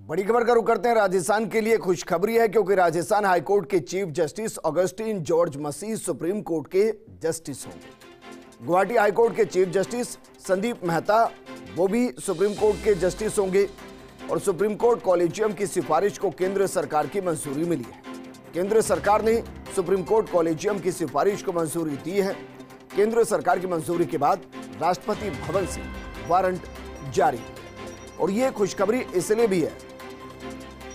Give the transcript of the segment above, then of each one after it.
बड़ी खबर का रुख करते हैं। राजस्थान के लिए खुशखबरी है क्योंकि राजस्थान हाईकोर्ट के चीफ जस्टिस ऑगस्टिन जॉर्ज मसीह सुप्रीम कोर्ट के जस्टिस होंगे। गुवाहाटी हाईकोर्ट के चीफ जस्टिस संदीप मेहता वो भी सुप्रीम कोर्ट के जस्टिस होंगे और सुप्रीम कोर्ट कॉलेजियम की सिफारिश को केंद्र सरकार की मंजूरी मिली है। केंद्र सरकार ने सुप्रीम कोर्ट कॉलेजियम की सिफारिश को मंजूरी दी है। केंद्र सरकार की मंजूरी के बाद राष्ट्रपति भवन से वारंट जारी और ये खुशखबरी इसलिए भी है,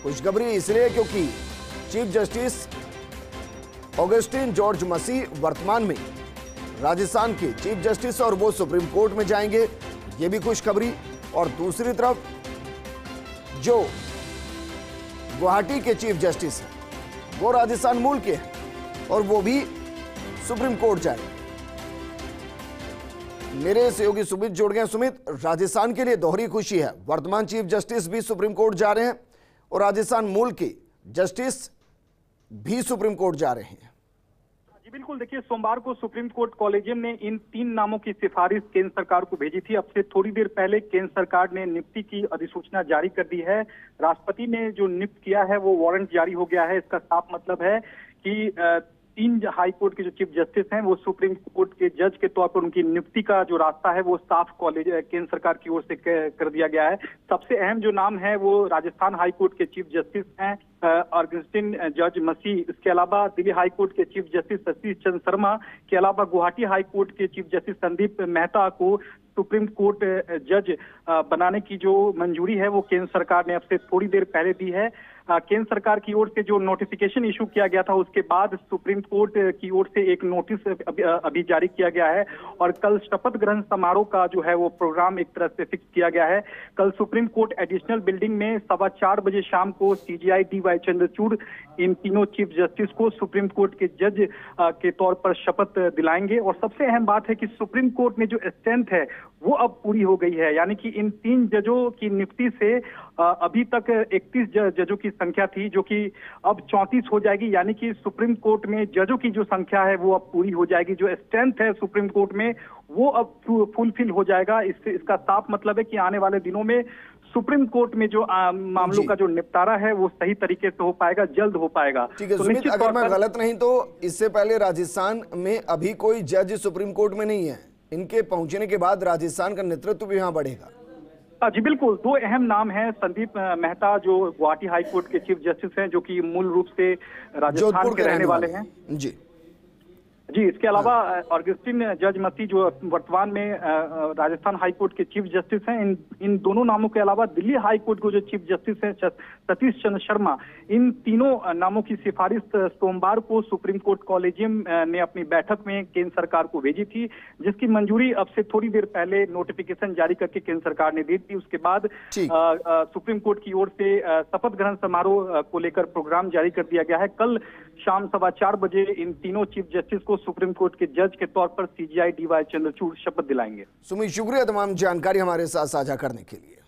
खुशखबरी इसलिए क्योंकि चीफ जस्टिस ऑगस्टिन जॉर्ज मसीह वर्तमान में राजस्थान के चीफ जस्टिस और वो सुप्रीम कोर्ट में जाएंगे, ये भी खुशखबरी। और दूसरी तरफ जो गुवाहाटी के चीफ जस्टिस हैं वो राजस्थान मूल के हैं और वो भी सुप्रीम कोर्ट जाएंगे। मेरे सहयोगी सुमित जुड़ गए। सुमित, राजस्थान के लिए दोहरी खुशी है, वर्तमान चीफ जस्टिस भी सुप्रीम कोर्ट जा रहे हैं और राजस्थान मूल के जस्टिस भी सुप्रीम कोर्ट जा रहे हैं। जी बिल्कुल, देखिए सोमवार को सुप्रीम कोर्ट कॉलेजियम ने इन 3 नामों की सिफारिश केंद्र सरकार को भेजी थी। अब से थोड़ी देर पहले केंद्र सरकार ने नियुक्ति की अधिसूचना जारी कर दी है। राष्ट्रपति ने जो नियुक्त किया है वो वारंट जारी हो गया है। इसका साफ मतलब है कि 3 हाई कोर्ट के जो चीफ जस्टिस हैं वो सुप्रीम कोर्ट के जज के तौर पर उनकी नियुक्ति का जो रास्ता है वो साफ केंद्र सरकार की ओर से कर दिया गया है। सबसे अहम जो नाम है वो राजस्थान हाई कोर्ट के चीफ जस्टिस हैं ऑगस्टिन जॉर्ज मसीह। इसके अलावा दिल्ली हाई कोर्ट के चीफ जस्टिस सतीश चंद्र शर्मा के अलावा गुवाहाटी हाई कोर्ट के चीफ जस्टिस संदीप मेहता को सुप्रीम कोर्ट जज बनाने की जो मंजूरी है वो केंद्र सरकार ने अब से थोड़ी देर पहले दी है। केंद्र सरकार की ओर से जो नोटिफिकेशन इशू किया गया था उसके बाद सुप्रीम कोर्ट की ओर से एक नोटिस अभी जारी किया गया है और कल शपथ ग्रहण समारोह का जो है वो प्रोग्राम एक तरह से फिक्स किया गया है। कल सुप्रीम कोर्ट एडिशनल बिल्डिंग में 4:15 बजे शाम को CJI DY चंद्रचूड़ इन तीनों चीफ जस्टिस को सुप्रीम कोर्ट के जज के तौर पर शपथ दिलाएंगे। और सबसे अहम बात है कि सुप्रीम कोर्ट में जो स्ट्रेंथ है वो अब पूरी हो गई है, यानी कि इन 3 जजों की नियुक्ति से अभी तक 31 जजों की संख्या थी जो कि अब 34 हो जाएगी, यानी कि सुप्रीम कोर्ट में जजों की जो संख्या है वो अब पूरी हो जाएगी। जो स्ट्रेंथ है सुप्रीम कोर्ट में वो अब फुलफिल हो जाएगा। इसका साफ मतलब है कि आने वाले दिनों में सुप्रीम कोर्ट में जो मामलों का जो निपटारा है वो सही तरीके से हो पाएगा, जल्द हो पाएगा। ठीक है सुमित, अगर मैं गलत नहीं तो इससे पहले राजस्थान में अभी कोई जज सुप्रीम कोर्ट में नहीं है। इनके पहुंचने के बाद राजस्थान का नेतृत्व भी यहाँ बढ़ेगा। जी बिल्कुल, 2 अहम नाम हैं। संदीप मेहता जो गुवाहाटी हाई कोर्ट के चीफ जस्टिस हैं जो कि मूल रूप से राजस्थान के रहने वाले हैं जी। इसके अलावा ऑगस्टिन जॉर्ज मसीह जो वर्तमान में राजस्थान हाई कोर्ट के चीफ जस्टिस हैं। इन दोनों नामों के अलावा दिल्ली हाई कोर्ट के जो चीफ जस्टिस हैं सतीश चंद्र शर्मा, इन तीनों नामों की सिफारिश सोमवार को सुप्रीम कोर्ट कॉलेजियम ने अपनी बैठक में केंद्र सरकार को भेजी थी, जिसकी मंजूरी अब से थोड़ी देर पहले नोटिफिकेशन जारी करके केंद्र सरकार ने दी थी। उसके बाद सुप्रीम कोर्ट की ओर से शपथ ग्रहण समारोह को लेकर प्रोग्राम जारी कर दिया गया है। कल शाम 4:15 बजे इन तीनों चीफ जस्टिस को सुप्रीम कोर्ट के जज के तौर पर CJI DY चंद्रचूड़ शपथ दिलाएंगे। सुमित, शुक्रिया तमाम जानकारी हमारे साथ साझा करने के लिए।